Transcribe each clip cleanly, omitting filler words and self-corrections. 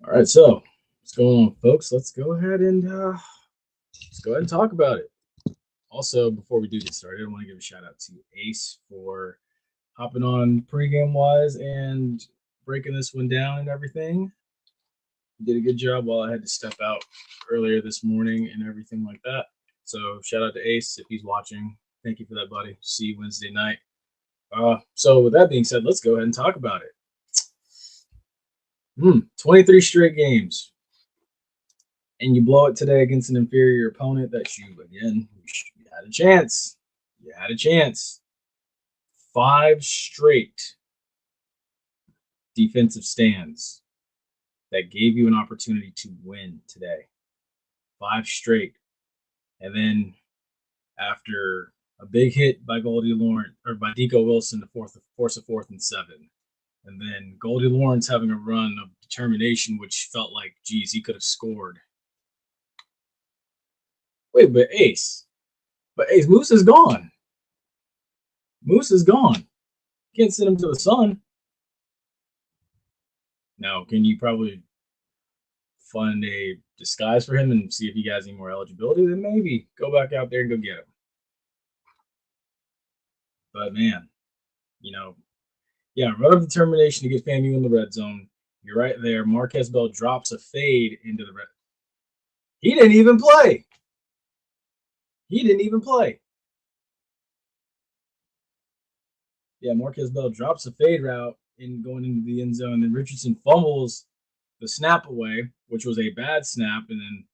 All right, so what's going on, folks? Let's go ahead and talk about it. Also, before we do get started, I want to give a shout out to Ace for hopping on pregame wise and breaking this one down and everything. He did a good job while I had to step out earlier this morning and everything like that. So shout out to Ace if he's watching. Thank you for that, buddy. See you Wednesday night. So with that being said, let's go ahead and talk about it. 23 straight games. And you blow it today against an inferior opponent that you had a chance. You had a chance. 5 straight defensive stands that gave you an opportunity to win today. 5 straight. And then after a big hit by Goldie Lawrence or by Deco Wilson to force a 4th and 7. And then Goldie Lawrence having a run of determination, which felt like, geez, he could have scored. Wait, but Ace, Moose is gone. Moose is gone. Can't send him to the sun. Now, can you probably find a disguise for him and see if he has any more eligibility? Then maybe go back out there and go get him. But man, run of determination to get FAMU in the red zone. You're right there. Marquez Bell drops a fade into the red. He didn't even play. Yeah, Marquez Bell drops a fade route in going into the end zone. Then Richardson fumbles the snap away, which was a bad snap. And then,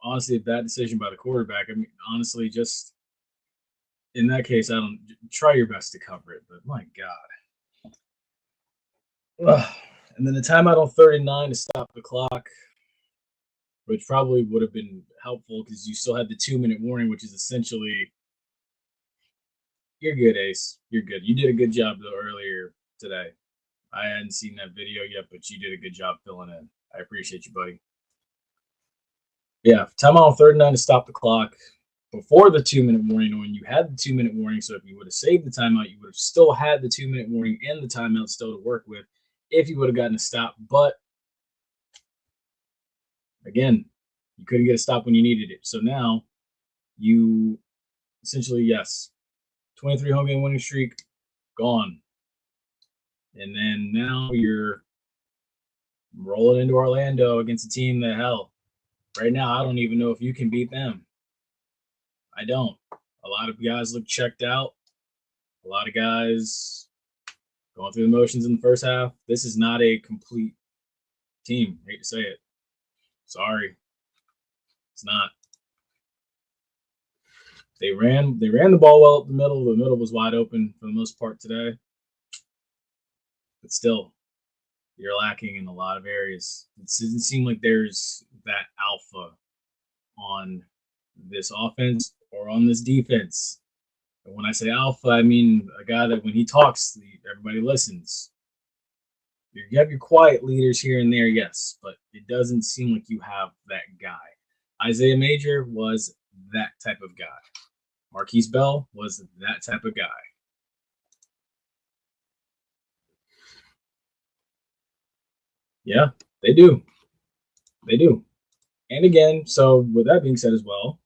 honestly, a bad decision by the quarterback. I mean, honestly, just in that case, try your best to cover it. But my God. Ugh. And then the timeout on 39 to stop the clock, which probably would have been helpful because you still had the 2-minute warning, which is essentially, you're good, Ace. You're good. You did a good job, though, earlier today. I hadn't seen that video yet, but you did a good job filling in. I appreciate you, buddy. Yeah, timeout on 39 to stop the clock before the 2-minute warning, when you had the 2-minute warning. So if you would have saved the timeout, you would have still had the 2-minute warning and the timeout still to work with if you would have gotten a stop. But again, you couldn't get a stop when you needed it. So now you essentially, yes, 23 home game winning streak, gone. And then now you're rolling into Orlando against a team that, hell, right now I don't even know if you can beat them. I don't. A lot of guys look checked out. A lot of guys going through the motions in the first half. This is not a complete team. Hate to say it. Sorry. It's not. They ran the ball well up the middle. The middle was wide open for the most part today. But still, you're lacking in a lot of areas. It doesn't seem like there's that alpha on this offense or on this defense. And when I say alpha, I mean a guy that when he talks, everybody listens. You have your quiet leaders here and there, yes, but it doesn't seem like you have that guy. Isaiah Major was that type of guy. Marquise Bell was that type of guy. Yeah, they do. They do. And again, so with that being said as well,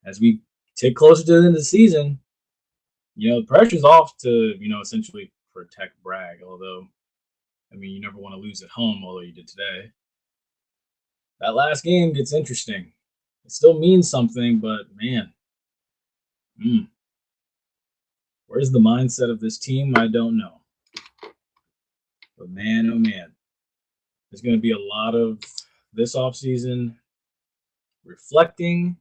as we take closer to the end of the season, the pressure's off to, essentially protect Bragg. Although, I mean, you never want to lose at home, although you did today. That last game gets interesting. It still means something, but man, where's the mindset of this team? I don't know. But man, oh man, there's going to be a lot of this offseason reflecting.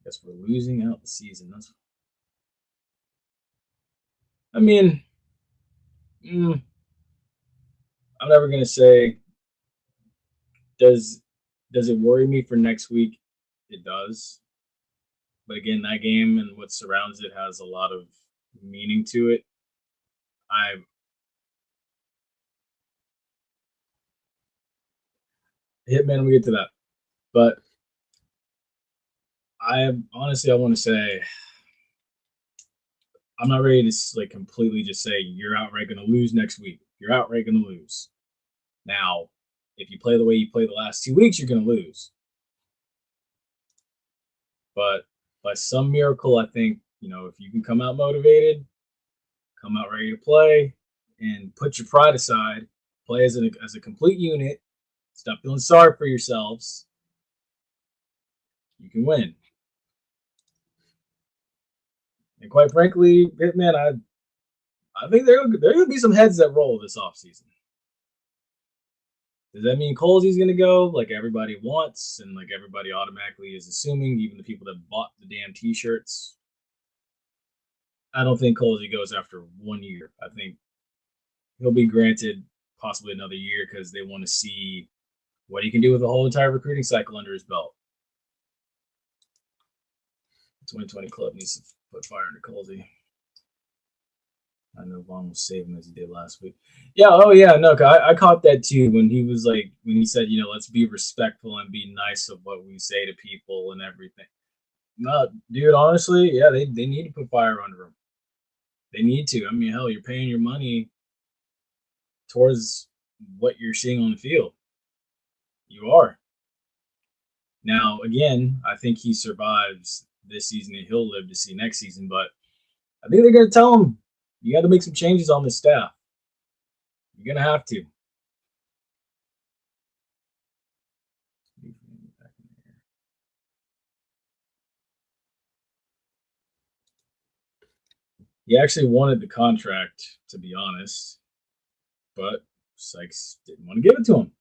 Guess we're losing out the season. I'm never going to say, does it worry me for next week? It does. But again, that game and what surrounds it has a lot of meaning to it. Hitman, we get to that. But I want to say, I'm not ready to completely just say you're outright going to lose next week. you're outright going to lose. Now, if you play the way you played the last 2 weeks, you're going to lose. But by some miracle, I think, if you can come out motivated, come out ready to play, and put your pride aside, play as a complete unit, stop feeling sorry for yourselves, you can win. And quite frankly, man, I think there are going to be some heads that roll this offseason. Does that mean Colsey's going to go like everybody wants and like everybody automatically is assuming, even the people that bought the damn T-shirts? I don't think Colsey goes after 1 year. I think he'll be granted possibly another year because they want to see what he can do with the whole entire recruiting cycle under his belt. The 2020 club needs to put fire into Colsey. I know Vaughn will save him as he did last week. Yeah, oh yeah, no, I caught that too when he was like, when he said, let's be respectful and be nice of what we say to people and everything. No, dude, honestly, yeah, they need to put fire under him. They need to. I mean, hell, you're paying your money towards what you're seeing on the field. You are. Now, again, I think he survives this season and he'll live to see next season, but I think they're going to tell him, you got to make some changes on the staff. You're going to have to. He actually wanted the contract, to be honest, but Sykes didn't want to give it to him.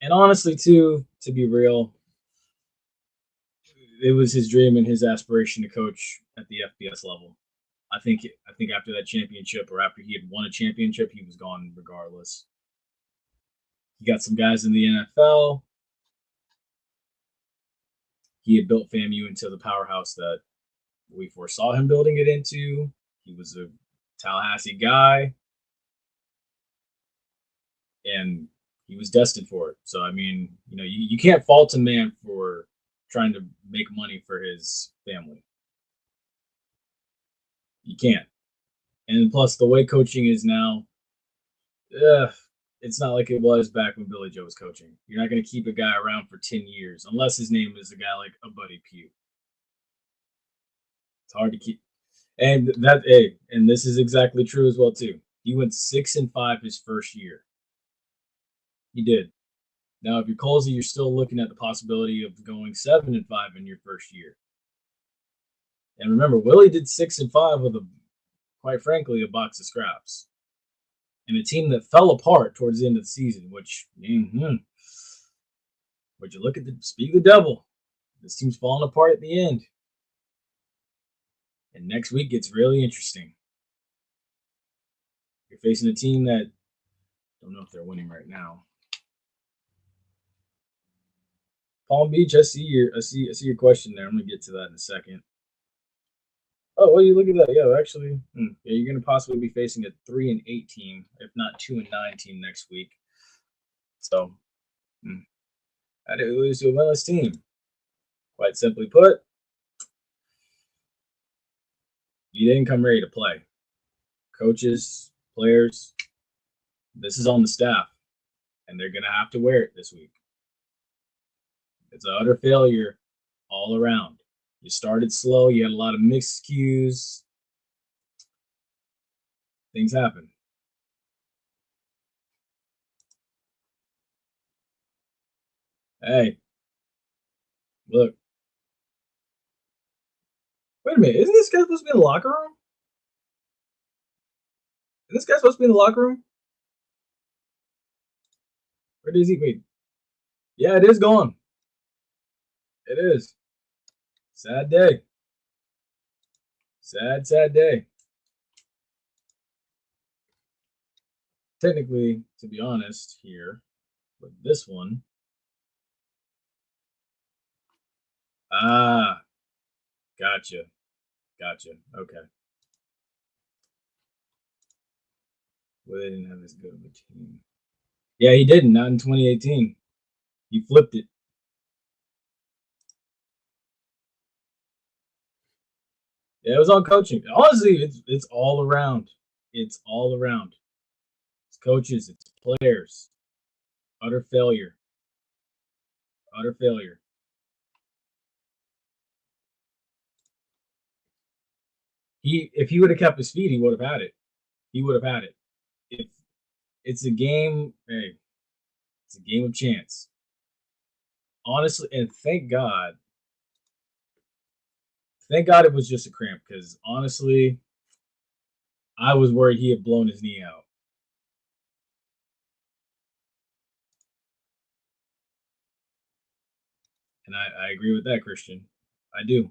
And honestly, too, to be real, it was his dream and his aspiration to coach at the FBS level. I think after that championship, or after he had won a championship, he was gone regardless. He got some guys in the NFL. He had built FAMU into the powerhouse that we foresaw him building it into. He was a Tallahassee guy, and he was destined for it. So, I mean, you can't fault a man for trying to make money for his family. You can't. And plus, the way coaching is now, it's not like it was back when Billy Joe was coaching. You're not going to keep a guy around for 10 years unless his name is a guy like a Buddy Pugh. It's hard to keep. And this is exactly true as well too. He went 6-5 his first year. He did. Now, if you're Colsey, you're still looking at the possibility of going 7-5 in your first year. And remember, Willie did 6-5 with quite frankly, a box of scraps. And a team that fell apart towards the end of the season, which, would you look at speak of the devil? This team's falling apart at the end. And next week gets really interesting. You're facing a team that I don't know if they're winning right now. Palm Beach, I see your question there. I'm gonna get to that in a second. Oh, well, you look at that. Yeah, actually, yeah, you're going to possibly be facing a 3-8 team, if not 2-9 team next week. So, how do we lose to a winless team? Quite simply put, you didn't come ready to play. Coaches, players, this is on the staff, and they're going to have to wear it this week. It's an utter failure all around. You started slow. You had a lot of mixed cues. Things happen. Hey, look. Wait a minute. Isn't this guy supposed to be in the locker room? Is this guy supposed to be in the locker room? Where does he? Wait. Yeah, it is gone. It is. Sad day. Sad day. Technically, to be honest, here with this one. Ah, gotcha. Okay. Well, they didn't have as good of a team. Yeah, he didn't. Not in 2018. He flipped it. Yeah, it was on coaching. Honestly, it's all around. It's all around. It's coaches, it's players. Utter failure. Utter failure. If he would have kept his feet, he would have had it. He would have had it. If it's a game, hey, it's a game of chance. Honestly, and thank God it was just a cramp, because honestly, I was worried he had blown his knee out. And I agree with that, Christian. I do.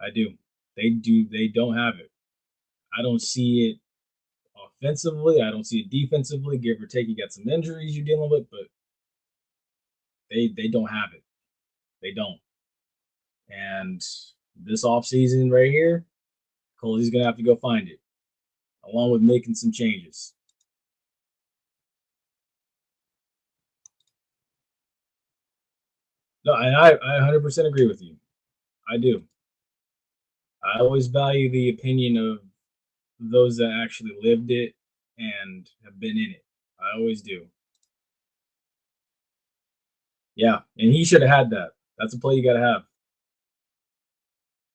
I do. They don't have it. I don't see it offensively. I don't see it defensively. Give or take, you got some injuries you're dealing with, but they don't have it. They don't. And this offseason right here, Coley's gonna have to go find it, along with making some changes. No, I 100% agree with you. I do. I always value the opinion of those that actually lived it and have been in it. I always do. Yeah, and he should have had that. That's a play you got to have.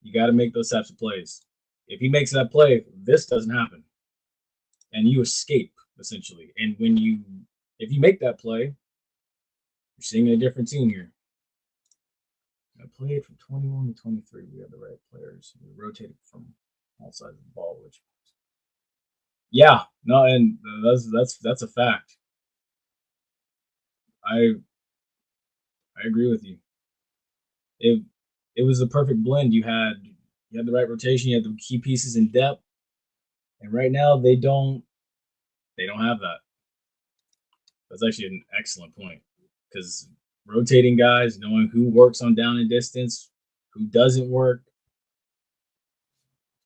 You got to make those types of plays. If he makes that play, this doesn't happen, and you escape essentially. And if you make that play, you're seeing a different team here. I played from 21 to 23. We had the right players. We rotated from all sides of the ball, which, yeah, no, and that's a fact. I agree with you. It was the perfect blend. You had the right rotation. You had the key pieces in depth, and right now they don't have that. That's actually an excellent point, because rotating guys, knowing who works on down and distance, who doesn't work,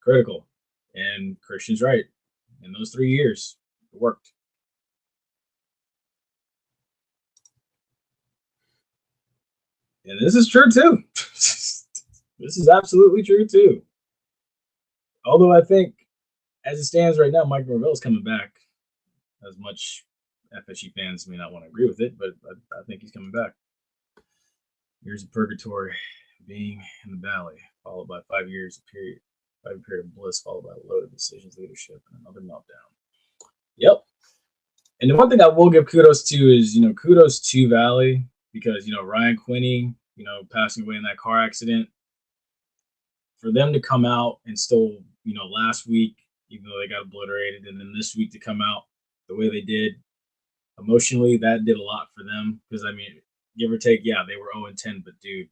critical. And Christian's right. In those 3 years, it worked. And this is true too. This is absolutely true too. Although I think, as it stands right now, Mike Norvell's coming back. As much FSU fans may not want to agree with it, but I think he's coming back. Years of purgatory, being in the valley, followed by 5 years of period of bliss, followed by a load of decisions, leadership, and another meltdown. Yep. And the one thing I will give kudos to is, kudos to Valley, because, Ryan Quinney, passing away in that car accident. For them to come out and still, last week, even though they got obliterated, and then this week to come out the way they did, emotionally, that did a lot for them. Because, I mean, give or take, yeah, they were 0-10, but dude,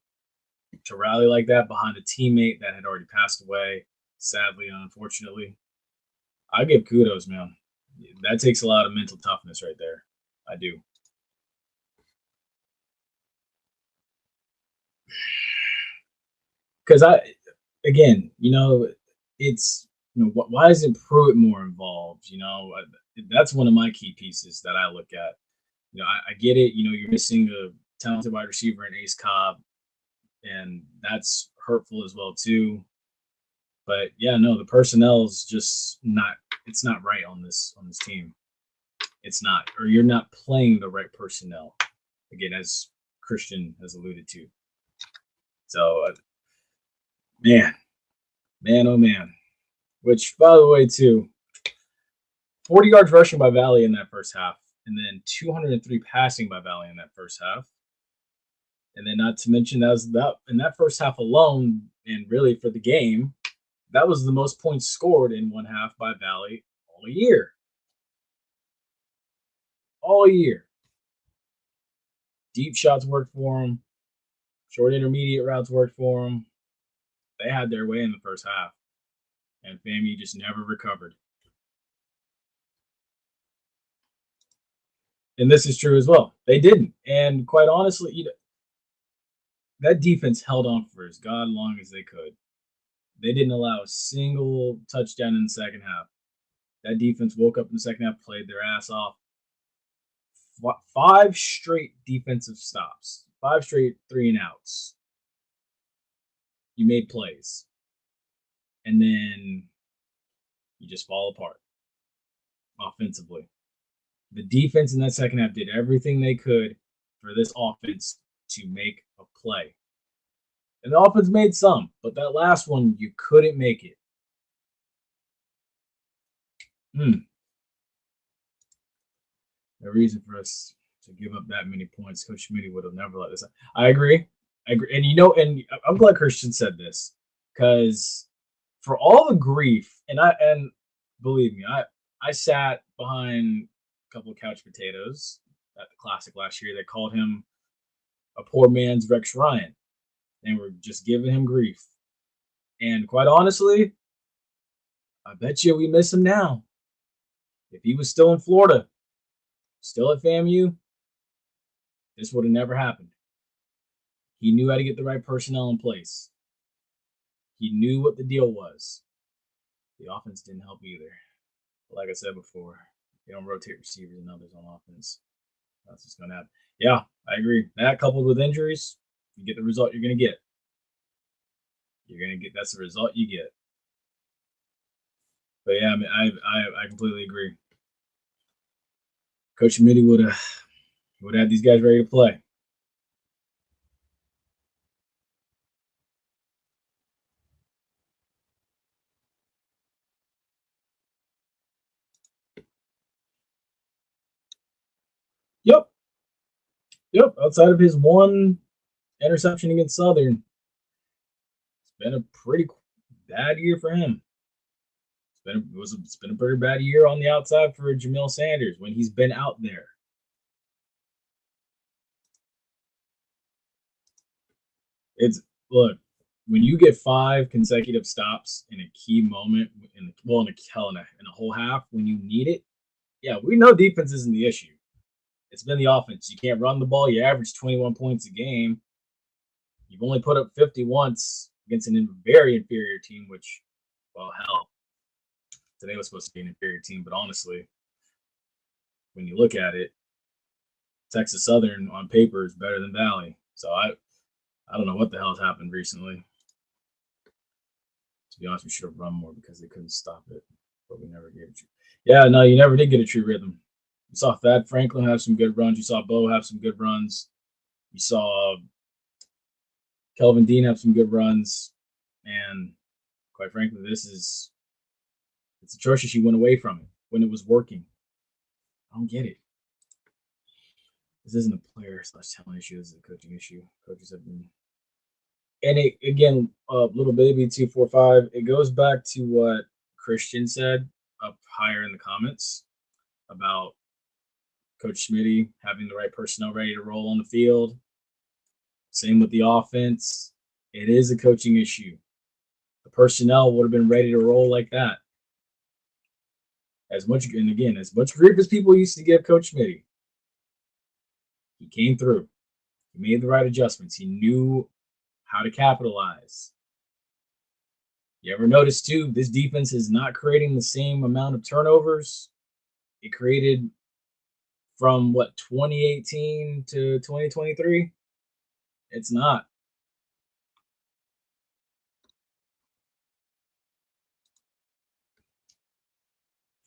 to rally like that behind a teammate that had already passed away, sadly and unfortunately, I give kudos, man. That takes a lot of mental toughness right there. I do. Because again, it's, why isn't Pruitt more involved? That's one of my key pieces that I look at. I get it. You're missing a talented wide receiver in Ace Cobb, and that's hurtful as well too. But yeah, no, the personnel is just not. It's not right on this team. It's not, or you're not playing the right personnel. Again, as Christian has alluded to. So, man, oh man. Which, by the way, too, 40 yards rushing by Valley in that first half, and then 203 passing by Valley in that first half. And then, not to mention, that in that first half alone, and really for the game, that was the most points scored in one half by Valley all year. All year. Deep shots worked for them. Short intermediate routes worked for them. They had their way in the first half. And FAMU just never recovered. And this is true as well. They didn't. And quite honestly, that defense held on for as god long as they could. They didn't allow a single touchdown in the second half. That defense woke up in the second half, played their ass off. 5 straight defensive stops, 5 straight 3-and-outs. You made plays. And then you just fall apart offensively. The defense in that second half did everything they could for this offense to make a play. And the offense made some, but that last one, you couldn't make it. No reason for us to give up that many points. Coach Schmidt would have never let this happen. I agree. And and I'm glad Christian said this, because for all the grief, and believe me, I sat behind a couple of couch potatoes at the Classic last year. They called him a poor man's Rex Ryan, and were just giving him grief. And quite honestly, I bet you we miss him now. If he was still in Florida, still at FAMU, this would have never happened. He knew how to get the right personnel in place. He knew what the deal was. The offense didn't help either. But like I said before, they don't rotate receivers and others on offense. That's what's going to happen. Yeah, I agree. That coupled with injuries, you get the result you're going to get. That's the result you get. But yeah, I mean, I completely agree. Coach Mitty would have had these guys ready to play. Yep. Outside of his one interception against Southern, it's been a pretty bad year for him. It's been a pretty bad year on the outside for Jamil Sanders when he's been out there. Look, when you get 5 consecutive stops in a key moment in a whole half when you need it, yeah, we know defense isn't the issue. It's been the offense. You can't run the ball. You average 21 points a game. You've only put up 50 once against a very inferior team, which, well, hell, today was supposed to be an inferior team, but honestly, when you look at it, Texas Southern on paper is better than Valley. So I don't know what the hell has happened recently. To be honest, we should have run more because they couldn't stop it, but we never gave it. Yeah, no, you never did get a true rhythm. You saw Thad Franklin have some good runs. You saw Bo have some good runs. You saw Kelvin Dean have some good runs. And quite frankly, it's atrocious you went away from it when it was working. I don't get it. This isn't a player/talent issue. This is a coaching issue. Coaches have been. And again, little baby 245. It goes back to what Christian said up higher in the comments about Coach Schmitty having the right personnel ready to roll on the field. Same with the offense. It is a coaching issue. The personnel would have been ready to roll like that. As much grief as people used to give Coach Schmitty, he came through. He made the right adjustments. He knew how to capitalize. You ever notice, too, this defense is not creating the same amount of turnovers it created from, 2018 to 2023? It's not.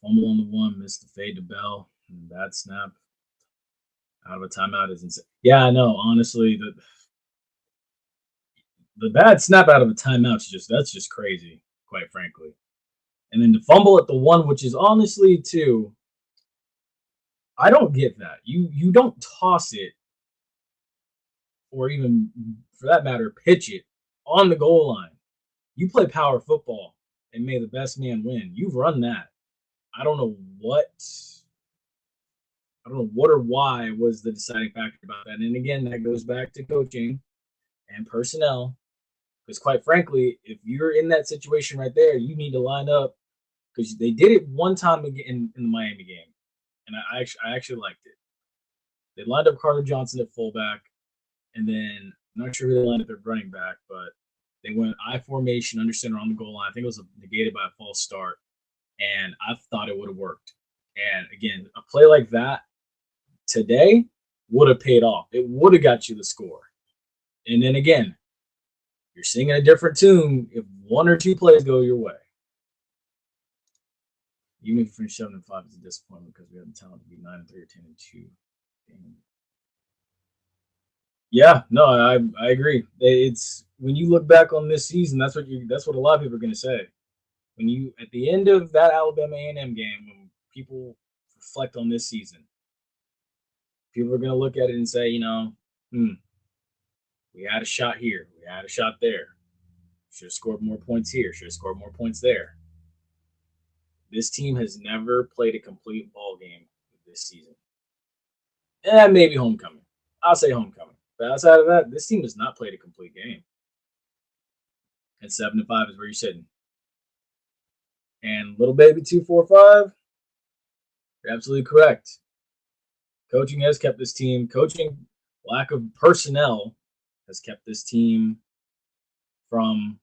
Fumble on the one, missed the fade to Bell, bad snap. Out of a timeout is insane. Yeah, I know. Honestly, the bad snap out of a timeout that's just crazy, quite frankly. And then to fumble at the one, which is honestly too, I don't get that. You don't toss it, or even for that matter, pitch it on the goal line. You play power football and may the best man win. You've run that. I don't know what or why was the deciding factor about that. And again, that goes back to coaching and personnel. Because quite frankly, if you're in that situation right there, you need to line up, because they did it one time in the Miami game, and I actually liked it. They lined up Carter Johnson at fullback, and then I'm not sure who they lined up at running back, but they went I formation under center on the goal line. I think it was negated by a false start, and I thought it would have worked. And again, a play like that today would have paid off. It would have got you the score. And then again, you're singing a different tune if one or two plays go your way. Even if you finish 7-5, it's a disappointment because we have the talent to be 9-3 or 10-2. Yeah, no, I agree. It's when you look back on this season, that's what a lot of people are going to say. When you at the end of that Alabama A&M game, when people reflect on this season, people are going to look at it and say, we had a shot here, we had a shot there. Should have scored more points here. Should have scored more points there. This team has never played a complete ball game this season. And maybe homecoming. I'll say homecoming. But outside of that, this team has not played a complete game. And 7-5 is where you're sitting. And little baby 245, you're absolutely correct. Coaching has kept this team. Coaching, lack of personnel, has kept this team from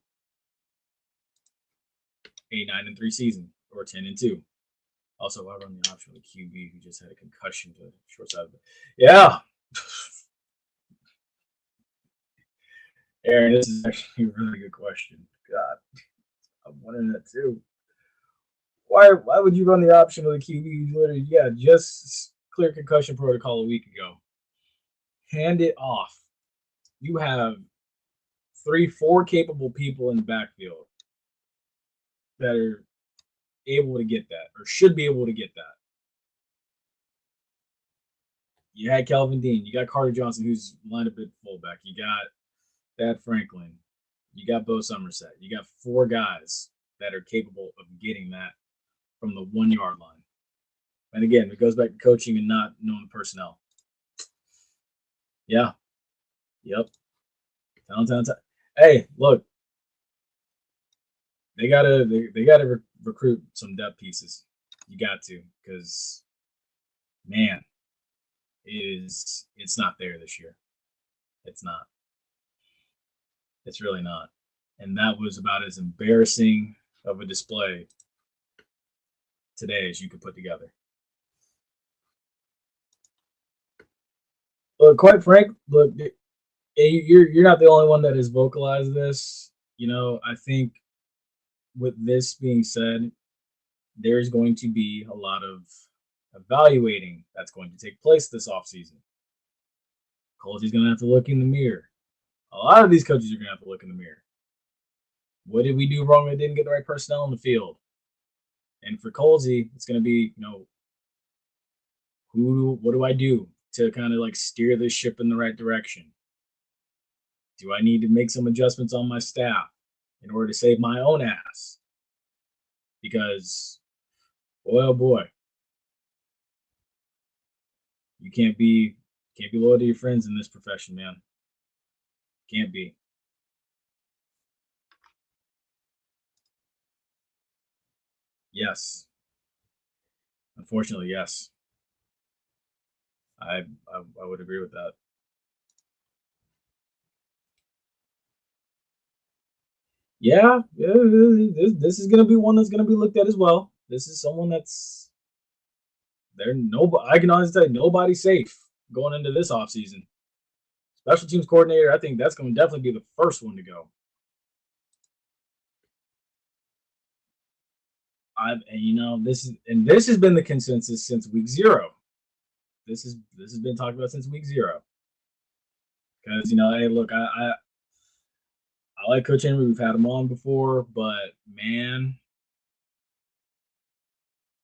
a 9-3 season or 10-2. Also, I run the option with a QB who just had a concussion to short side of it. Yeah. Aaron, this is actually a really good question. God, I'm wondering that too. Why would you run the option with a QB who literally, just clear concussion protocol a week ago? Hand it off. You have 3-4 capable people in the backfield that are able to get that or should be able to get that. You had Kelvin Dean. You got Carter Johnson, who's lined up at fullback. You got Thad Franklin. You got Bo Somerset. You got 4 guys that are capable of getting that from the 1-yard line. And again, it goes back to coaching and not knowing the personnel. Yeah. Yep. Talent. Hey, look. They gotta recruit some depth pieces. You got to, because man, it's not there this year. It's not. It's really not. And that was about as embarrassing of a display today as you could put together. Look, quite frank, look, you're not the only one that has vocalized this. I think with this being said, there's going to be a lot of evaluating that's going to take place this offseason. Colsey's going to have to look in the mirror. A lot of these coaches are going to have to look in the mirror. What did we do wrong that didn't get the right personnel in the field? And for Colsey, it's going to be, what do I do to kind of like steer this ship in the right direction? Do I need to make some adjustments on my staff in order to save my own ass? Because, oh boy, you can't be loyal to your friends in this profession, man. Can't be. Yes. Unfortunately, yes. I would agree with that. Yeah, this is going to be one that's going to be looked at as well. This is someone that's I can honestly say nobody's safe going into this offseason. Special teams coordinator, I think that's going to definitely be the first one to go. This has been the consensus since week 0. This has been talked about since week 0. Because hey, look, I like Coach Henry. We've had him on before, but man,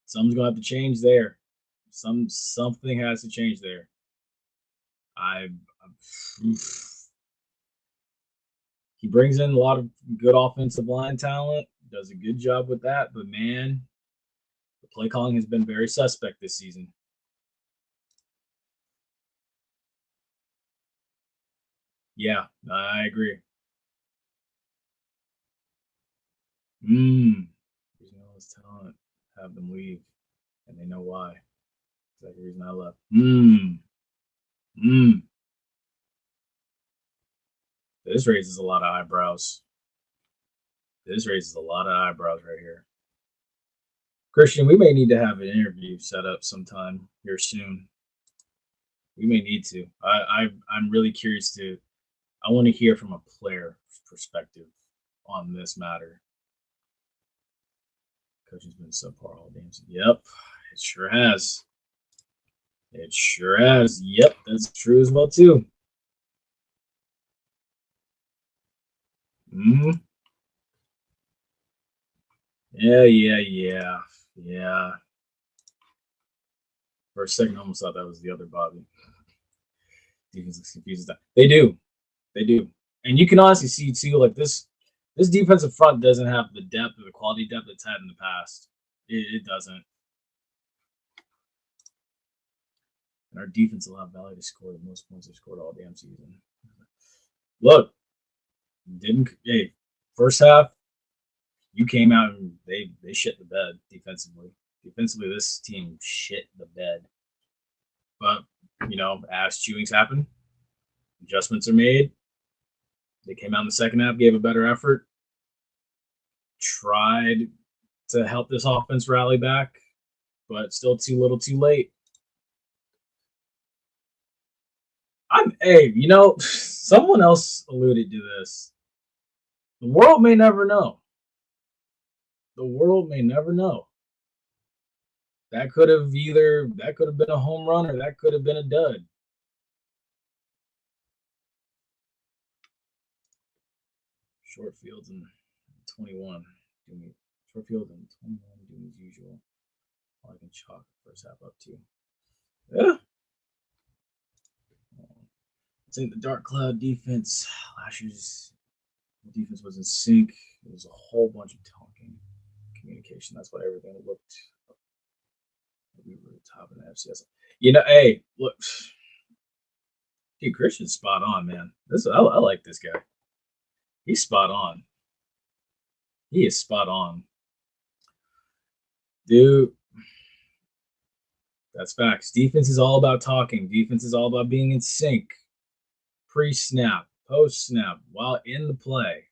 something's gonna have to change there. Something has to change there. He brings in a lot of good offensive line talent. Does a good job with that, but man, the play calling has been very suspect this season. Yeah, I agree. Using all this talent, have them leave, and they know why. That's the reason I left. This raises a lot of eyebrows. This raises a lot of eyebrows right here. Christian, we may need to have an interview set up sometime here soon. We may need to. I'm really curious I want to hear from a player perspective on this matter. Coaching's been subpar all games. Yep, it sure has. It sure has. Yep, that's true as well too. Hmm. Yeah. For a second, I almost thought that was the other Bobby. Defense looks confused. They do, and you can honestly see too, like this defensive front doesn't have the depth or the quality depth it's had in the past. It doesn't. And our defense allowed Valley to score the most points they've scored all damn season. Look, didn't hey, first half, you came out and they shit the bed defensively. Defensively, this team shit the bed. But as chewings happen, adjustments are made. They came out in the second half, gave a better effort, tried to help this offense rally back, but still too little, too late. Someone else alluded to this. The world may never know. The world may never know. That could have been a home run or that could have been a dud. Short fields in 21. Short field in 21 doing as usual. I can chalk the first half up too. Yeah. I think the dark cloud defense last year's defense was in sync. It was a whole bunch of talking, communication. That's why everything looked. We were top of the FCS. Hey, look, dude, Christian's spot on, man. I like this guy. He's spot on. He is spot on, dude. That's facts. Defense is all about talking. Defense is all about being in sync. Pre-snap, post-snap, while in the play.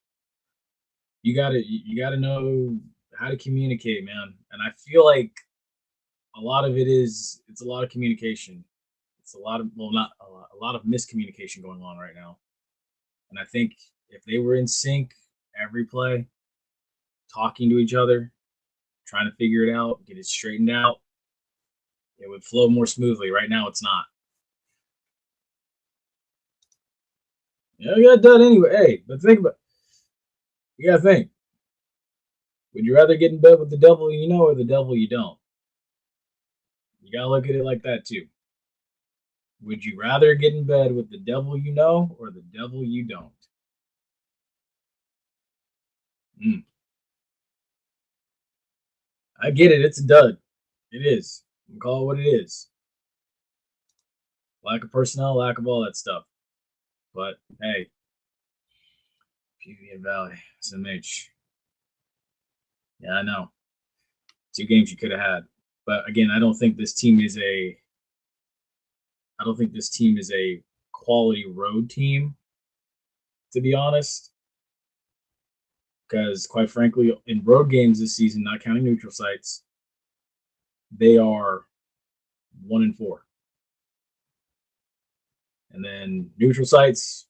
You gotta know how to communicate, man. And I feel like a lot of it's a lot of communication. It's a lot of not a lot of miscommunication going on right now. And I think if they were in sync every play, talking to each other, trying to figure it out, get it straightened out, it would flow more smoothly. Right now, it's not. You got done anyway. Hey, but think about you gotta think. Would you rather get in bed with the devil you know or the devil you don't? You gotta look at it like that too. Would you rather get in bed with the devil you know or the devil you don't? I get it. It's a dud. It is. You can call it what it is. Lack of personnel, lack of all that stuff. But hey, PV and Valley, SMH. Yeah, I know. 2 games you could have had. But again, I don't think this team is a quality road team, to be honest. Because quite frankly, in road games this season, not counting neutral sites, they are 1-4. And then neutral sites,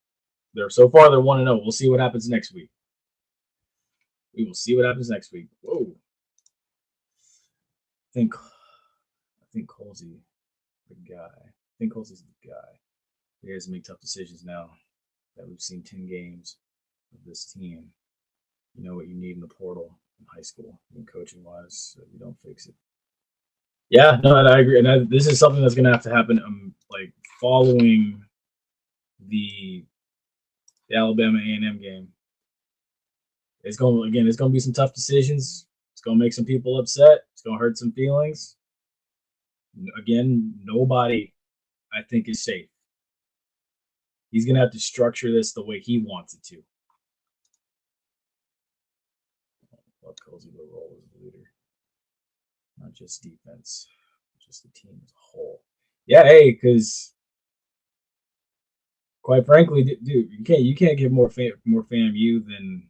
they're 1-0. We'll see what happens next week. We will see what happens next week. Whoa. I think Colsey, the guy. I think Colsey's the guy. He has to make tough decisions now that we've seen 10 games of this team. You know what you need in the portal in high school and coaching wise, so you don't fix it. Yeah, no, I agree. And this is something that's going to have to happen like following the Alabama A&M game. It's going to be some tough decisions. It's going to make some people upset. It's going to hurt some feelings. Again, nobody, I think, is safe. He's going to have to structure this the way he wants it to. Let Cozy the role as the leader, not just defense, just the team as a whole. Yeah, hey, because quite frankly, dude, you can't get more FAMU than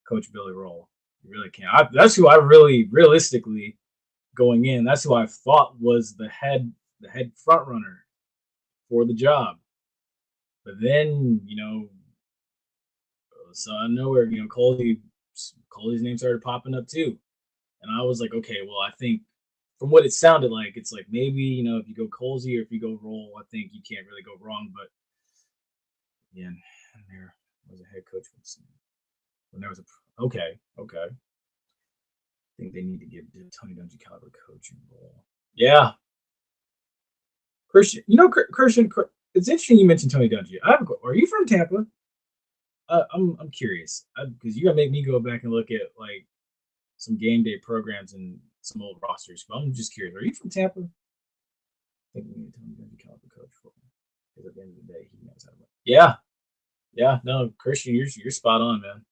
Coach Billy Roll. You really can't. That's who I really realistically going in. That's who I thought was the head front runner for the job. But then so out of nowhere, Coley's name started popping up too, And I was like, okay, well, I think from what it sounded like, it's like maybe, if you go Colsey or if you go Roll, I think you can't really go wrong. But again, there was a head coach when there was okay. I think they need to give Tony Dungy caliber coaching role. Yeah, Christian. Christian. It's interesting you mentioned Tony Dungy. Are you from Tampa? I'm curious because you gotta make me go back and look at like some game day programs and some old rosters. But I'm just curious. Are you from Tampa? I think we need to Tony Dungy caliber coach for him because at the end of the day, he knows how to. Yeah. No, Christian, you're spot on, man.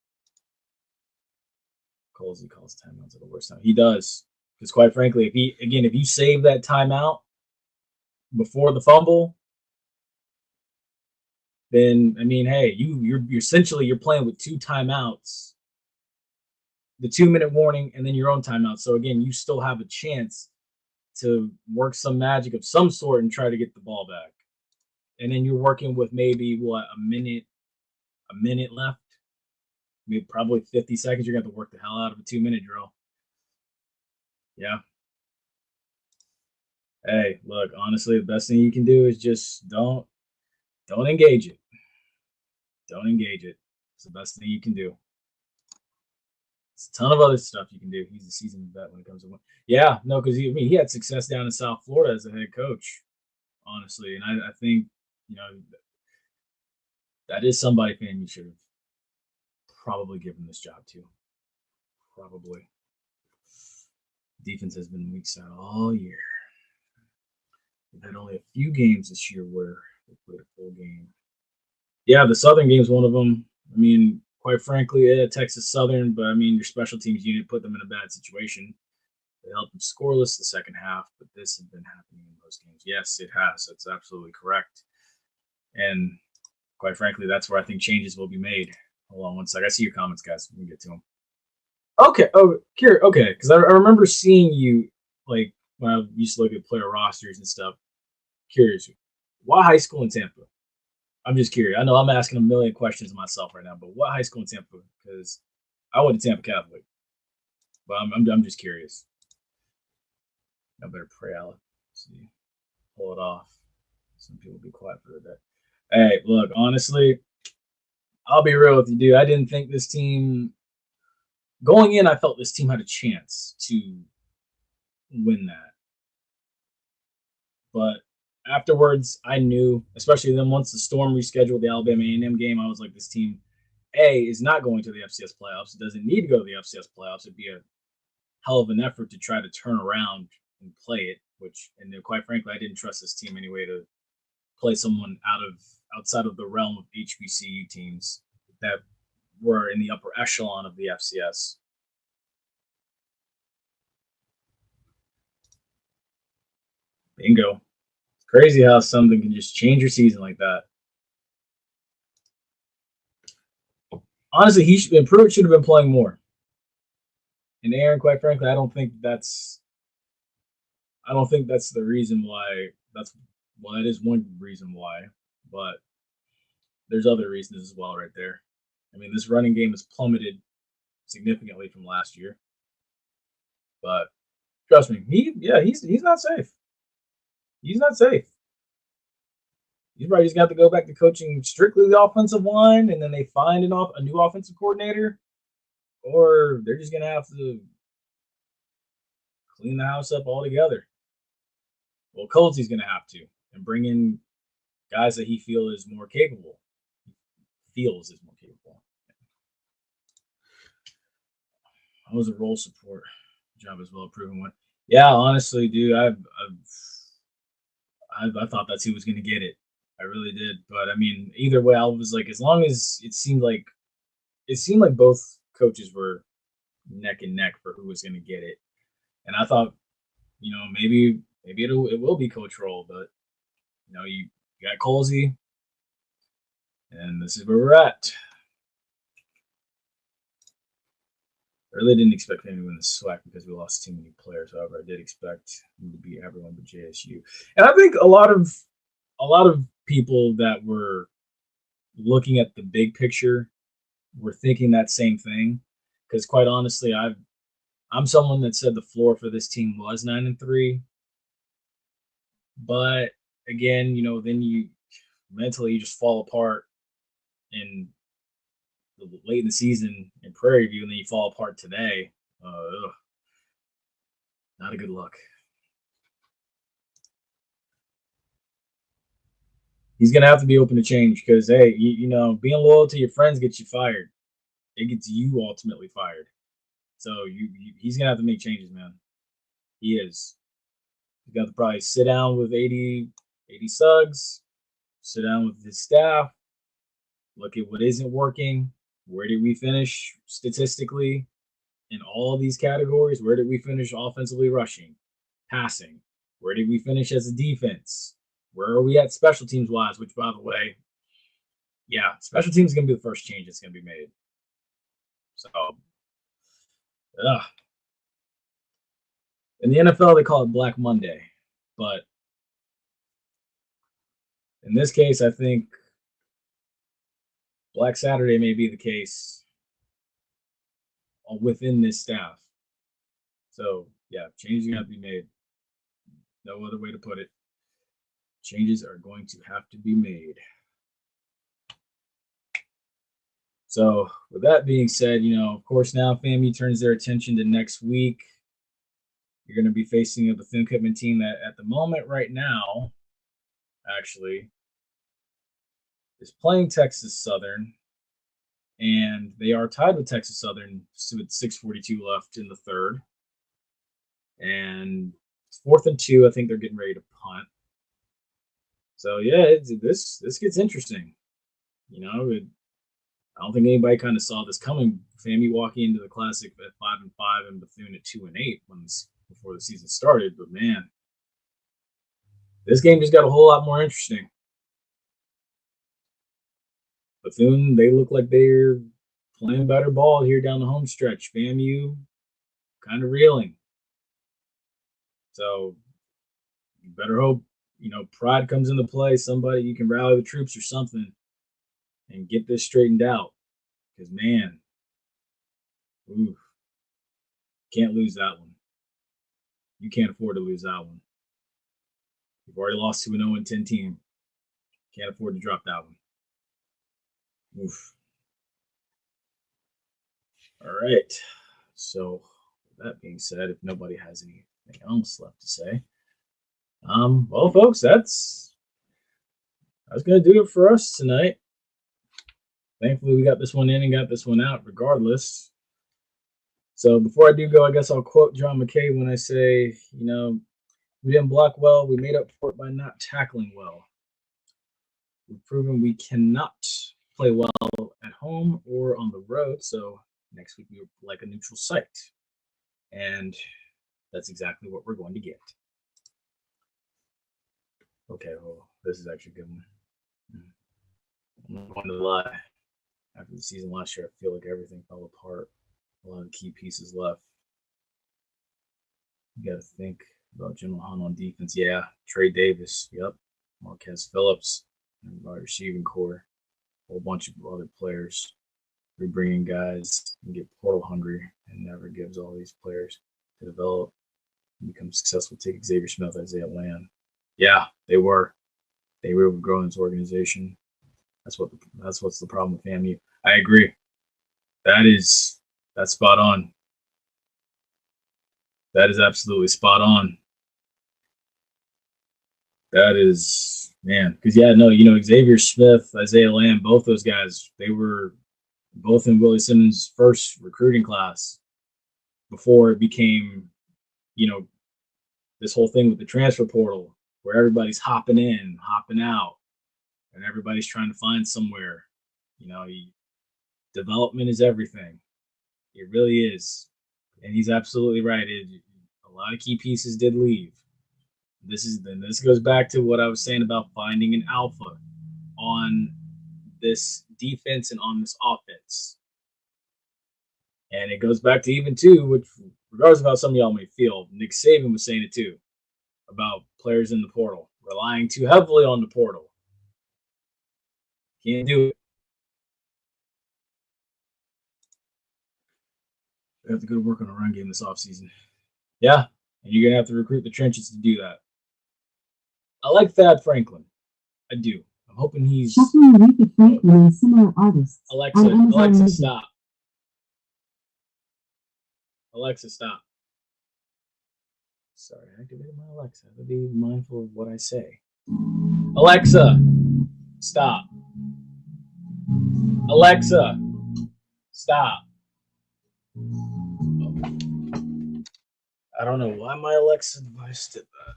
Colsey calls timeouts at the worst time. He does. Because quite frankly, if you save that timeout before the fumble, then I mean, hey, you're essentially you're playing with two timeouts, the 2-minute warning, and then your own timeout. So again, you still have a chance to work some magic of some sort and try to get the ball back. And then you're working with maybe a minute left. Maybe probably 50 seconds. You're gonna have to work the hell out of a 2-minute drill. Yeah. Hey, look, honestly, the best thing you can do is just don't engage it. Don't engage it. It's the best thing you can do. It's a ton of other stuff you can do. He's a seasoned vet when it comes to one. Yeah, no, because he had success down in South Florida as a head coach, honestly. And I think, that is somebody fan you should have probably given this job to. Probably. Defense has been weak side all year. We've had only a few games this year where they played a full game. Yeah, the Southern game is one of them. I mean, quite frankly, Texas Southern, but I mean, your special teams unit put them in a bad situation. They helped them scoreless the second half, but this has been happening in most games. Yes, it has. That's absolutely correct. And quite frankly, that's where I think changes will be made. Hold on one sec. I see your comments, guys. We can get to them. Okay. Oh, Kira. Okay, because I remember seeing you like when I used to look at player rosters and stuff. Curious, why high school in Tampa? I'm just curious. I know I'm asking a million questions myself right now, but what high school in Tampa? Because I went to Tampa Catholic, but I'm just curious. I better pray out. See, pull it off. Some people be quiet for a bit. Hey, look, honestly, I'll be real with you, dude. I didn't think this team going in. I felt this team had a chance to win that, but afterwards, I knew, especially then once the Storm rescheduled the Alabama A&M game, I was like, this team, is not going to the FCS playoffs. It doesn't need to go to the FCS playoffs. It'd be a hell of an effort to try to turn around and play it, and quite frankly, I didn't trust this team anyway to play someone outside of the realm of HBCU teams that were in the upper echelon of the FCS. Bingo. Crazy how something can just change your season like that. Honestly, he should have been playing more. And Aaron, quite frankly, I don't think that's the reason why. That is one reason why, but there's other reasons as well right there. I mean, this running game has plummeted significantly from last year. But trust me, he's not safe. He's not safe. He's probably just got to go back to coaching strictly the offensive line, and then they find a new offensive coordinator, or they're just gonna have to clean the house up altogether. Well, Colsey's gonna have to, and bring in guys that he feels is more capable. I was a role support job as well, proven one. Yeah, honestly, dude, I thought that's who was going to get it. I really did. But I mean, either way, I was like, as long as it seemed like both coaches were neck and neck for who was going to get it, and I thought, maybe it will be Coach Roll, but you got Colsey, and this is where we're at. I really didn't expect anyone to SWAC because we lost too many players. However, I did expect them to beat everyone but JSU. And I think a lot of people that were looking at the big picture were thinking that same thing. Because quite honestly, I'm someone that said the floor for this team was 9-3, but again, then you mentally you just fall apart in late in the season in Prairie View, and then you fall apart today. Not a good look. He's gonna have to be open to change because hey, being loyal to your friends gets you fired. It gets you ultimately fired. So he's gonna have to make changes, man. He is. He's got to probably sit down with 80 Suggs, sit down with his staff, look at what isn't working. Where did we finish statistically in all these categories? Where did we finish offensively rushing, passing? Where did we finish as a defense? Where are we at special teams wise? Which, by the way, yeah, special teams is going to be the first change that's going to be made. So, in the NFL, they call it Black Monday. But in this case, I think Black Saturday may be the case within this staff. So, yeah, changes are going to have to be made. No other way to put it. Changes are going to have to be made. So, with that being said, of course, now FAMU turns their attention to next week. You're going to be facing a Bethune-Cookman team that, at the moment, right now, actually, is playing Texas Southern, and they are tied with Texas Southern with 6:42 left in the third. And it's 4th and 2. I think they're getting ready to punt. So yeah, this gets interesting. I don't think anybody kind of saw this coming. FAMU walking into the Classic at 5-5 and Bethune at 2-8 before the season started. But man, this game just got a whole lot more interesting. Bethune, they look like they're playing better ball here down the home stretch. FAMU kind of reeling. So you better hope, pride comes into play. Somebody, you can rally the troops or something and get this straightened out. Because, man, can't lose that one. You can't afford to lose that one. You've already lost to an 0-10 team. Can't afford to drop that one. Oof. All right. So, with that being said, if nobody has anything else left to say, well, folks, that's going to do it for us tonight. Thankfully, we got this one in and got this one out regardless. So before I do go, I guess I'll quote John McKay when I say, we didn't block well. We made up for it by not tackling well. We've proven we cannot play well at home or on the road. So next week, we're like a neutral site. And that's exactly what we're going to get. Okay, well, this is actually a good one. I'm not going to lie. After the season last year, I feel like everything fell apart. A lot of key pieces left. You got to think about Jim Hunt on defense. Yeah, Trey Davis. Yep. Marquez Phillips. And our receiving core. A whole bunch of other players. We bring in guys and get portal hungry and never gives all these players to develop and become successful. Take Xavier Smith, Isaiah Land. Yeah, they were. They were growing this organization. That's what's the problem with FAMU. I agree. That's spot on. That is absolutely spot on. That is, man, because Xavier Smith, Isaiah Lamb, both those guys, they were both in Willie Simmons' first recruiting class before it became, this whole thing with the transfer portal where everybody's hopping in, hopping out, and everybody's trying to find somewhere. Development is everything. It really is. And he's absolutely right. A lot of key pieces did leave. This goes back to what I was saying about finding an alpha on this defense and on this offense. And it goes back to even too, which regardless of how some of y'all may feel, Nick Saban was saying it too about players in the portal, relying too heavily on the portal. Can't do it. we have to go to work on a run game this offseason. Yeah, and you're gonna have to recruit the trenches to do that. I like Thad Franklin. I do. I'm hoping he's Shuffling Aretha Franklin and similar artists. Alexa, stop. Alexa, stop. Sorry, I activated my Alexa. I have to be mindful of what I say. Alexa, stop. Alexa, stop. Oh. I don't know why my Alexa device did that.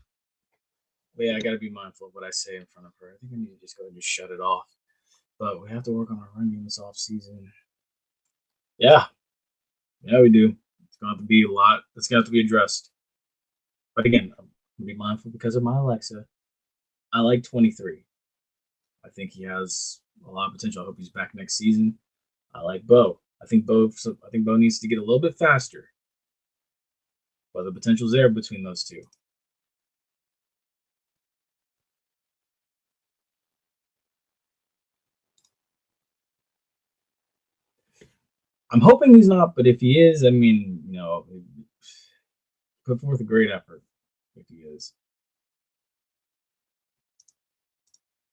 But yeah, I gotta be mindful of what I say in front of her. I think I need to just go ahead and just shut it off. But we have to work on our run game this off season. Yeah, we do. It's gonna have to be a lot. That's gonna have to be addressed. But again, I'm gonna be mindful because of my Alexa. I like 23. I think he has a lot of potential. I hope he's back next season. I like Bo. I think Bo needs to get a little bit faster. But the potential's there between those two. I'm hoping he's not, but if he is, I mean, put forth a great effort if he is.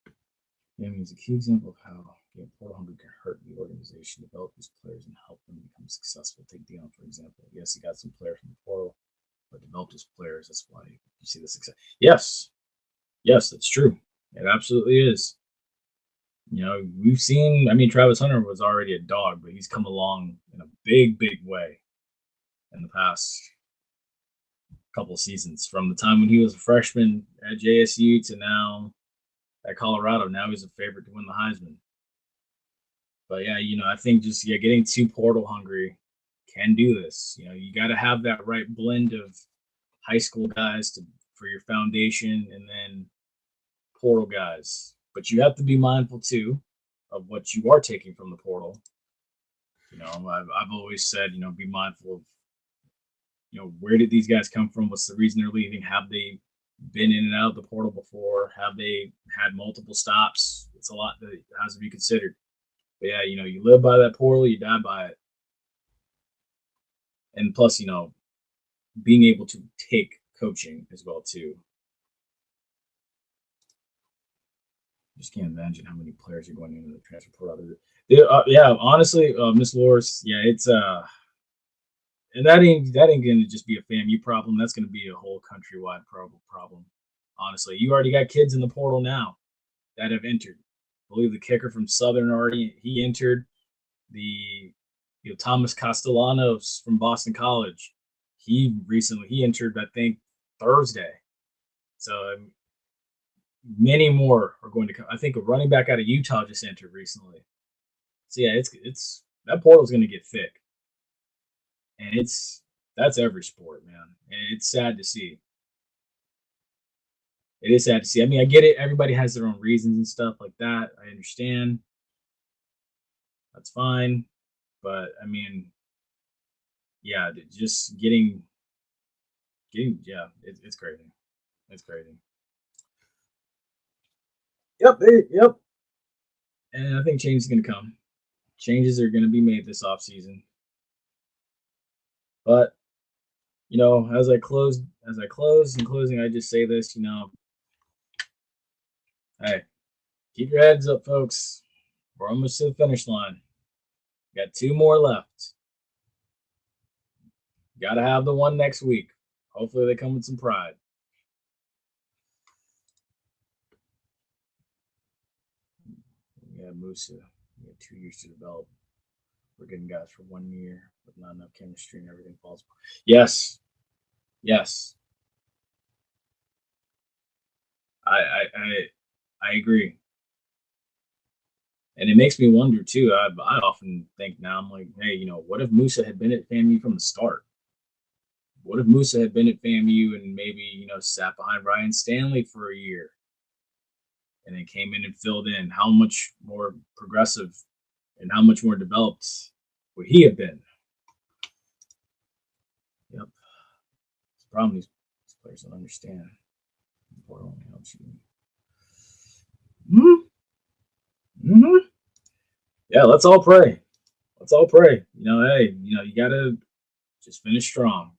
I mean, he's a key example of how portal hunger can hurt the organization, develop these players, and help them become successful. Take Dion, for example. Yes, he got some players from the portal, but developed his players. That's why you see the success. Yes, that's true. It absolutely is. We've seen, Travis Hunter was already a dog, but he's come along in a big, big way in the past couple of seasons. From the time when he was a freshman at JSU to now at Colorado. Now he's a favorite to win the Heisman. But yeah, I think just getting too portal hungry can do this. You got to have that right blend of high school guys for your foundation and then portal guys. But you have to be mindful too of what you are taking from the portal. I've always said, be mindful of, where did these guys come from? What's the reason they're leaving? Have they been in and out of the portal before? Have they had multiple stops? It's a lot that has to be considered. But yeah, you live by that portal, you die by it. And plus, being able to take coaching as well too. Just can't imagine how many players are going into the transfer portal. Yeah, honestly, Miss Loris, yeah, it's and that ain't gonna just be a FAMU problem. That's gonna be a whole countrywide problem. Honestly, you already got kids in the portal now that have entered. I believe the kicker from Southern he entered. The Thomas Castellanos from Boston College, he entered, I think, Thursday. So many more are going to come. I think a running back out of Utah just entered recently. So yeah, it's that portal is going to get thick, and that's every sport, man. And it's sad to see. It is sad to see. I get it. Everybody has their own reasons and stuff like that. I understand. That's fine. But yeah, just getting yeah, it's crazy. It's crazy. Yep. And I think change is going to come. Changes are going to be made this off season. But as I close in closing, I just say this. Hey, keep your heads up, folks. We're almost to the finish line. Got 2 more left. Got to have the one next week. Hopefully they come with some pride. Yeah, Musa. 2 years to develop. We're getting guys for 1 year with not enough chemistry and everything falls. Yes. I agree. And it makes me wonder too. I often think now, I'm like, hey, what if Musa had been at FAMU from the start? What if Musa had been at FAMU and maybe, sat behind Ryan Stanley for a year and then came in and filled in? How much more progressive and how much more developed would he have been? Yep. It's a problem these players don't understand. The portal only helps you. Yeah, let's all pray. Hey, you gotta Just finish strong.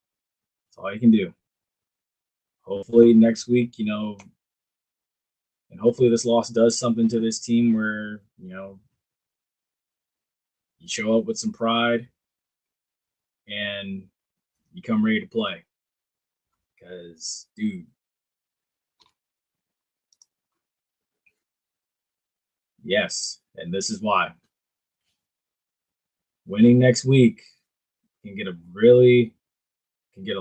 That's all you can do. Hopefully next week, and hopefully this loss does something to this team where, you show up with some pride and you come ready to play. Because, dude, yes, and this is why. Winning next week can get a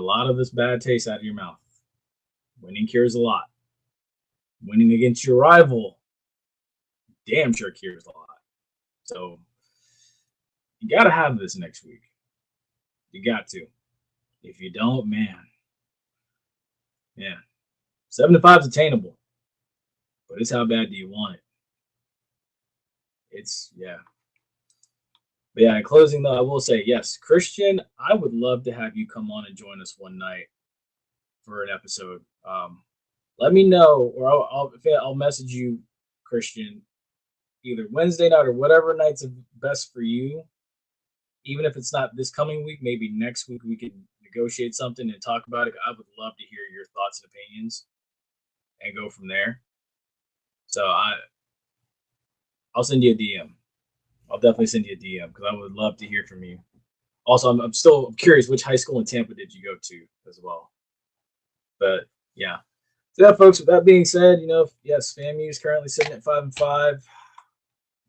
lot of this bad taste out of your mouth. Winning cures a lot. Winning against your rival damn sure cures a lot. So you got to have this next week. You got to. If you don't, man, 7-5 is attainable, but it's how bad do you want it? But yeah, in closing though, I will say yes, Christian, I would love to have you come on and join us one night for an episode. Let me know, or I'll message you, Christian, either Wednesday night or whatever night's best for you. Even if it's not this coming week, maybe next week we can negotiate something and talk about it. I would love to hear your thoughts and opinions and go from there. So I'll send you a DM. I'll definitely send you a DM because I would love to hear from you. Also, I'm still curious, which high school in Tampa did you go to as well? But yeah. So yeah, folks, with that being said, yes, FAMU is currently sitting at 5-5.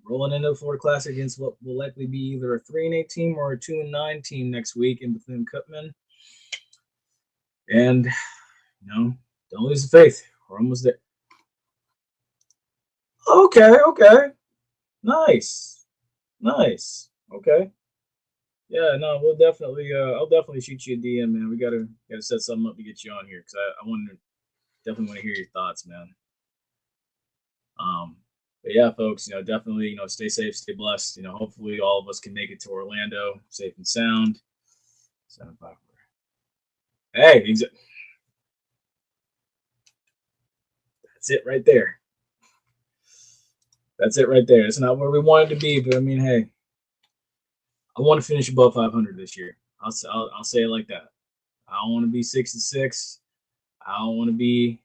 Rolling into the Florida Classic against what will likely be either a 3-8 team or a 2-9 team next week in Bethune-Cookman. And, don't lose the faith. We're almost there. Okay. Nice. Okay. Yeah, no, we'll definitely. I'll definitely shoot you a DM, man. We gotta set something up to get you on here because I definitely want to hear your thoughts, man. But yeah, folks, definitely, stay safe, stay blessed. Hopefully all of us can make it to Orlando safe and sound. 7-5. Hey, that's it right there. It's not where we wanted to be, but I mean, hey, I want to finish above 500 this year. I'll say it like that. I don't want to be 6-6. I don't want to be,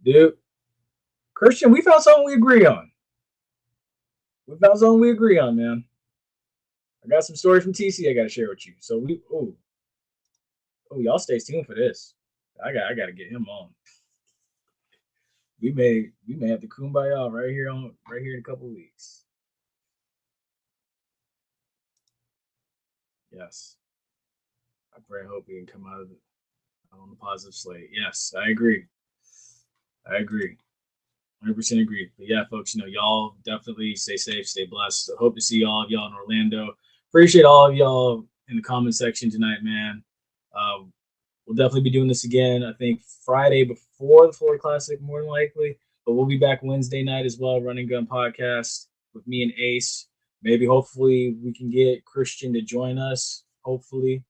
dude. Christian, we found something we agree on. Man. I got some stories from TC I got to share with you. So y'all stay tuned for this. I got to get him on. We may have to kumbaya right here in a couple of weeks. Yes. I pray and hope we can come out of it on the positive slate. Yes, I agree. 100% agree. But yeah, folks, y'all definitely stay safe, stay blessed. I hope to see all of y'all in Orlando. Appreciate all of y'all in the comment section tonight, man. We'll definitely be doing this again, I think Friday before the Florida Classic, more than likely. But we'll be back Wednesday night as well, Running Gun Podcast with me and Ace. Maybe, hopefully, we can get Christian to join us. Hopefully.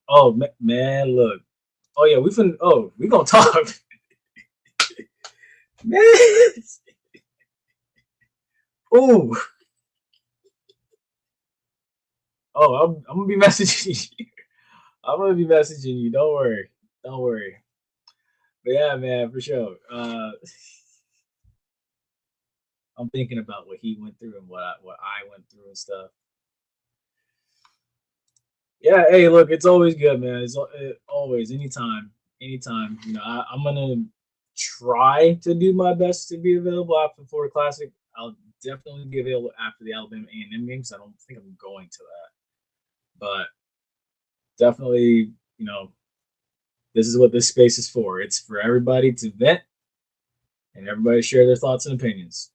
Oh, man, look. Oh, yeah, we gonna talk. Man. Ooh. Oh, I'm gonna be messaging you. Don't worry. But yeah, man, for sure. I'm thinking about what he went through and what I went through and stuff. Yeah, hey, look, it's always good, man. It's always anytime. I'm gonna try to do my best to be available after the Florida Classic. I'll definitely be available after the Alabama A&M game because I don't think I'm going to that. But definitely, this is what this space is for. It's for everybody to vent and everybody share their thoughts and opinions.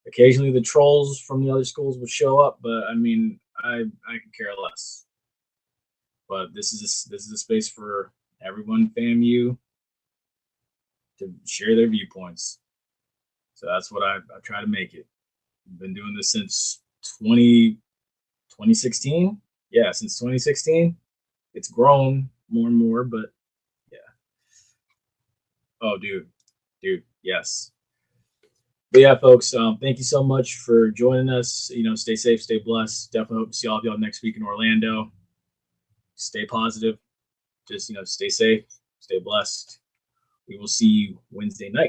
Occasionally, the trolls from the other schools will show up, but I mean, I could care less. But this is a space for everyone, FAMU, to share their viewpoints. So that's what I try to make it. I've been doing this since 2016. Yeah, since 2016. It's grown more and more, but yeah. Oh, dude, yes. But yeah, folks, thank you so much for joining us. Stay safe, stay blessed. Definitely hope to see all of y'all next week in Orlando. Stay positive. Just, stay safe, stay blessed. We will see you Wednesday night.